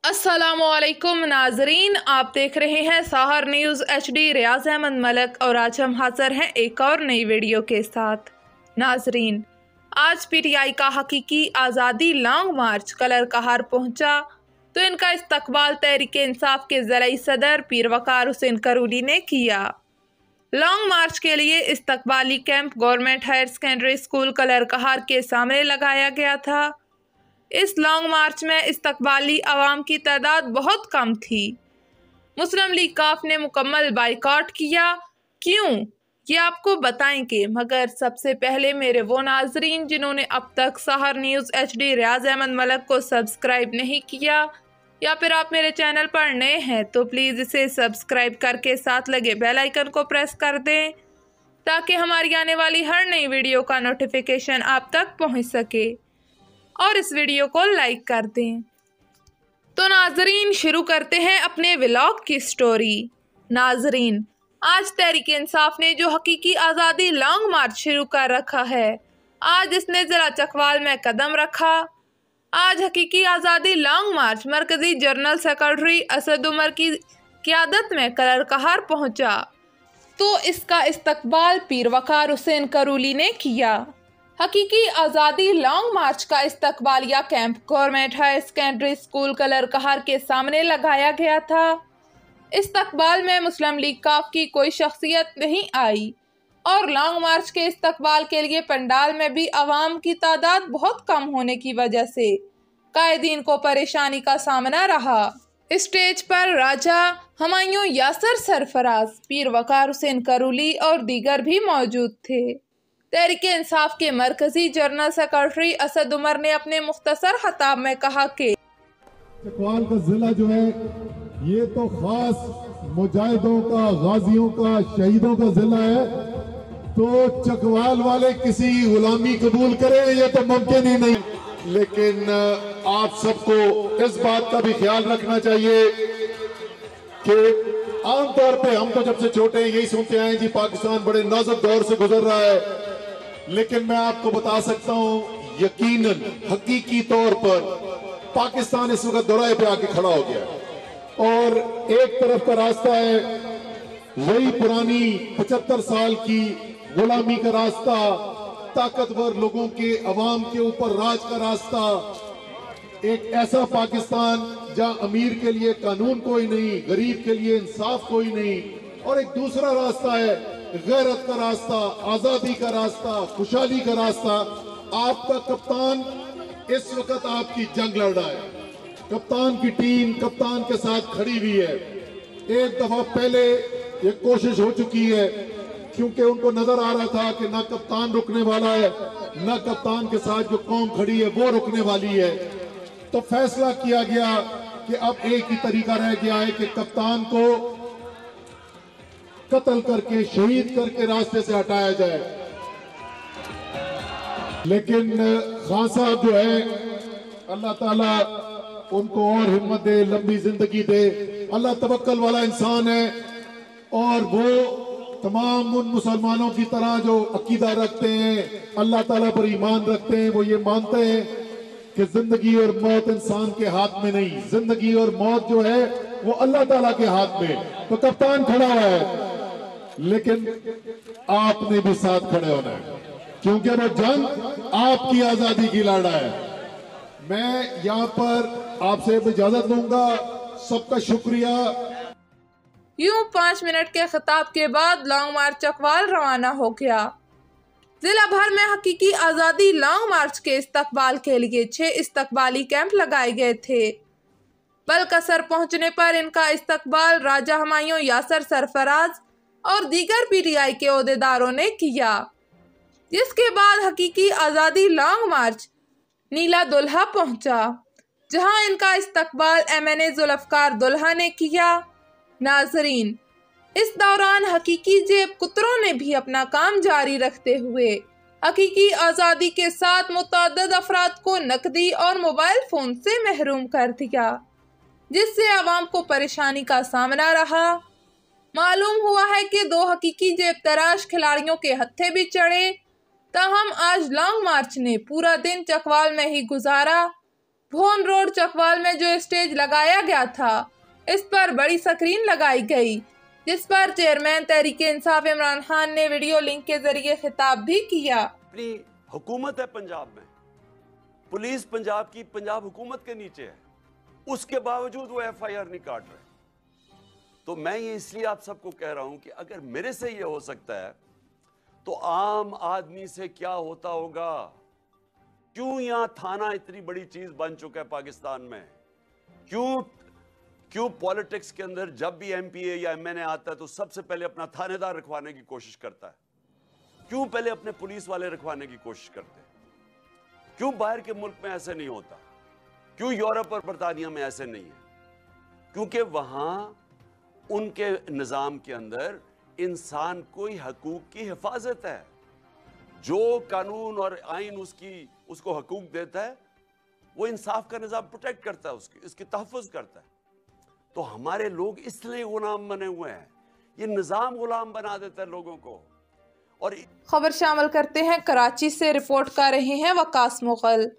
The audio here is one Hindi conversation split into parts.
अस्सलामुअलैकुम नाजरीन, आप देख रहे हैं साहर न्यूज़ HD। रियाज अहमद मलक और आज हम हाजिर हैं एक और नई वीडियो के साथ। नाजरीन, आज PTI का हकीकी आज़ादी लॉन्ग मार्च कलर कहार पहुंचा तो इनका इस्तकबाल तहरीक इंसाफ के ज़िलाई सदर पीर वकार हुसैन करूली ने किया। लॉन्ग मार्च के लिए इस्तकबाली camp government higher secondary school Kalar Kahar के सामने लगाया गया था। इस लॉन्ग मार्च में इस्तकबाली अवाम की तादाद बहुत कम थी। मुस्लिम लीग काफ ने मुकम्मल बाइकआउट किया। क्यों, ये आपको बताएंगे, मगर सबसे पहले मेरे वो नाजरीन जिन्होंने अब तक साहर न्यूज़ HD रियाज अहमद मलक को सब्सक्राइब नहीं किया या फिर आप मेरे चैनल पर नए हैं तो प्लीज़ इसे सब्सक्राइब करके साथ लगे बेल आइकन को प्रेस कर दें ताकि हमारी आने वाली हर नई वीडियो का नोटिफिकेशन आप तक पहुंच सके और इस वीडियो को लाइक कर दें। तो नाजरीन, शुरू करते हैं अपने व्लॉग की स्टोरी। नाजरीन, आज तहरीक इंसाफ ने जो हकीकी आज़ादी लॉन्ग मार्च शुरू कर रखा है, आज इसने ज़िला चकवाल में कदम रखा। आज हकीकी आज़ादी लॉन्ग मार्च मरकज़ी जनरल सेक्रेटरी असद उमर की क़यादत में कलर कहार पहुंचा तो इसका इस्तकबाल पीर वकार हुसैन करूली ने किया। हकीकी आज़ादी लॉन्ग मार्च का इस्तकबालिया camp government higher secondary school Kalar Kahar के सामने लगाया गया था। इस्तकबाल में मुस्लिम लीग काफ की कोई शख्सियत नहीं आई और लॉन्ग मार्च के इस्तकबाल के लिए पंडाल में भी अवाम की तादाद बहुत कम होने की वजह से कायदीन को परेशानी का सामना रहा। स्टेज पर राजा हुमायूं यासर सरफराज, पीर वकार हुसैन करूली और दीगर भी मौजूद थे। तहरीक इंसाफ के मरकजी जनरल सेक्रेटरी असद उमर ने अपने मुख्तसर खताब में कहा कि चकवाल का जिला जो है ये तो खास मुजाहिदों का, गाजियों का, शहीदों का जिला है, तो चकवाल वाले किसी गुलामी कबूल करें ये तो मुमकिन ही नहीं। लेकिन आप सबको इस बात का भी ख्याल रखना चाहिए कि आमतौर पे हम तो जब से छोटे यही सुनते आए जी पाकिस्तान बड़े नाजुक दौर से गुजर रहा है, लेकिन मैं आपको बता सकता हूं यकीनन हकीकी तौर पर पाकिस्तान इस वक्त दोराए पे आके खड़ा हो गया और एक तरफ का रास्ता है वही पुरानी 75 साल की गुलामी का रास्ता, ताकतवर लोगों के अवाम के ऊपर राज का रास्ता, एक ऐसा पाकिस्तान जहां अमीर के लिए कानून कोई नहीं, गरीब के लिए इंसाफ कोई नहीं, और एक दूसरा रास्ता है गैरत का रास्ता, आजादी का रास्ता, खुशहाली का रास्ता। आपका कप्तान इस वक्त आपकी जंग लड़ रहा है, कप्तान की टीम कप्तान के साथ खड़ी हुई है। एक दफा पहले ये कोशिश हो चुकी है क्योंकि उनको नजर आ रहा था कि ना कप्तान रुकने वाला है, ना कप्तान के साथ जो कौम खड़ी है वो रुकने वाली है, तो फैसला किया गया कि अब एक ही तरीका रह गया है कि कप्तान को कत्ल करके, शहीद करके रास्ते से हटाया जाए। लेकिन खान साहब जो है, अल्लाह ताला उनको और हिम्मत दे, लंबी जिंदगी दे। अल्लाह तवक्कल वाला इंसान है और वो तमाम उन मुसलमानों की तरह जो अकीदा रखते हैं, अल्लाह ताला पर ईमान रखते हैं, वो ये मानते हैं कि जिंदगी और मौत इंसान के हाथ में नहीं, जिंदगी और मौत जो है वो अल्लाह ताला के हाथ में। तो कप्तान खड़ा हुआ है, लेकिन आपने भी साथ खड़े होना है क्योंकि वो जंग आपकी आजादी की लड़ रहा है। मैं यहाँ पर आपसे इजाजत लूंगा, सबका शुक्रिया। यूं 5 मिनट के खिताब के बाद लॉन्ग मार्च चकवाल रवाना हो गया। जिला भर में हकीकी आज़ादी लॉन्ग मार्च के इस्तकबाल के लिए 6 इस्तकबाली कैंप लगाए गए थे। बलकसर पहुंचने पर इनका इस्तकबाल राजा हुमायूं यासर सरफराज और दीगर PTI के ओहदेदारों ने किया, जिसके बाद हकीकी आज़ादी लॉन्ग मार्च नीला दुल्हा पहुंचा, जहां इनका इस्तकबाल MNA जुल्फकार दुल्हा ने किया। नाजरीन, इस दौरान हकीकी जेब कुतरों ने भी अपना काम जारी रखते हुए हकीकी आज़ादी के साथ मुतअद्दिद अफराद को नकदी और मोबाइल फ़ोन से महरूम कर दिया, जिससे आवाम को परेशानी का सामना रहा। मालूम हुआ है कि 2 हकीकी जेब तराश खिलाड़ियों के हत्थे भी चढ़े, ताहम आज लॉन्ग मार्च ने पूरा दिन चकवाल में ही गुजारा। भोन रोड चकवाल में जो स्टेज लगाया गया था, इस पर बड़ी स्क्रीन लगाई गई, जिस पर चेयरमैन तहरीक इंसाफ इमरान खान ने वीडियो लिंक के जरिए खिताब भी किया। अपनी हुकूमत है पंजाब में, पुलिस पंजाब की पंजाब हुकूमत के नीचे है, उसके बावजूद वो FIR नहीं काट रहे। तो मैं ये इसलिए आप सबको कह रहा हूं कि अगर मेरे से ये हो सकता है तो आम आदमी से क्या होता होगा। क्यों यहां थाना इतनी बड़ी चीज बन चुका है पाकिस्तान में? क्यों पॉलिटिक्स के अंदर जब भी MPA या MNA आता है तो सबसे पहले अपना थानेदार रखवाने की कोशिश करता है? क्यों पहले अपने पुलिस वाले रखवाने की कोशिश करते हैं? क्यों बाहर के मुल्क में ऐसे नहीं होता? क्यों यूरोप और बरतानिया में ऐसे नहीं है? क्योंकि वहां उनके निजाम के अंदर इंसान को हकूक की हिफाजत है। जो कानून और आइन उसको हकूक देता है, वो इंसाफ का निजाम प्रोटेक्ट करता है, इसकी तहफ़्फ़ुज़ करता है। तो हमारे लोग इसलिए गुलाम बने हुए हैं, ये निजाम गुलाम बना देता है लोगों को। और खबर शामिल करते हैं कराची से, रिपोर्ट कर रहे हैं वकास मुगल।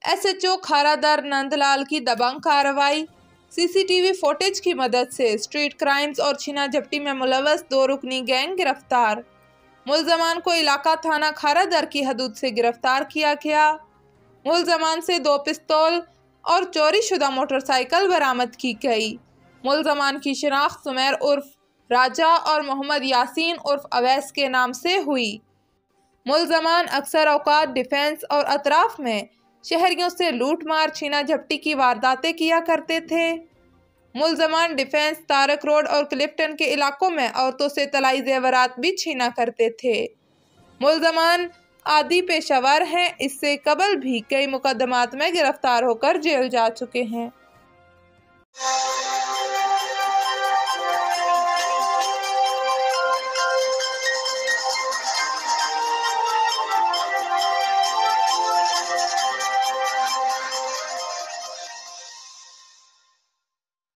SHO खारादर नंदलाल की दबंग कार्रवाई। CCTV फुटेज की मदद से स्ट्रीट क्राइम्स और छीना झपटी में मुलव्वस 2 रुकनी गैंग गिरफ्तार। मुलजमान को इलाका थाना खारादर की हदूद से गिरफ्तार किया गया। मुलजमान से 2 पिस्तौल और चोरी शुदा मोटरसाइकिल बरामद की गई। मुलजमान की शिनाख्त सुमेर उर्फ राजा और मोहम्मद यासीन उर्फ अवैस के नाम से हुई। मुलजमान अक्सर औकात डिफेंस और अतराफ में शहरियों से लूट मार छीना झपटी की वारदातें किया करते थे। मुलजमान डिफेंस, तारक रोड और क्लिफ्टन के इलाकों में औरतों से तलाई जेवरात भी छीना करते थे। मुलजमान आदि पेशावर हैं, इससे कबल भी कई मुकदमात में गिरफ्तार होकर जेल जा चुके हैं।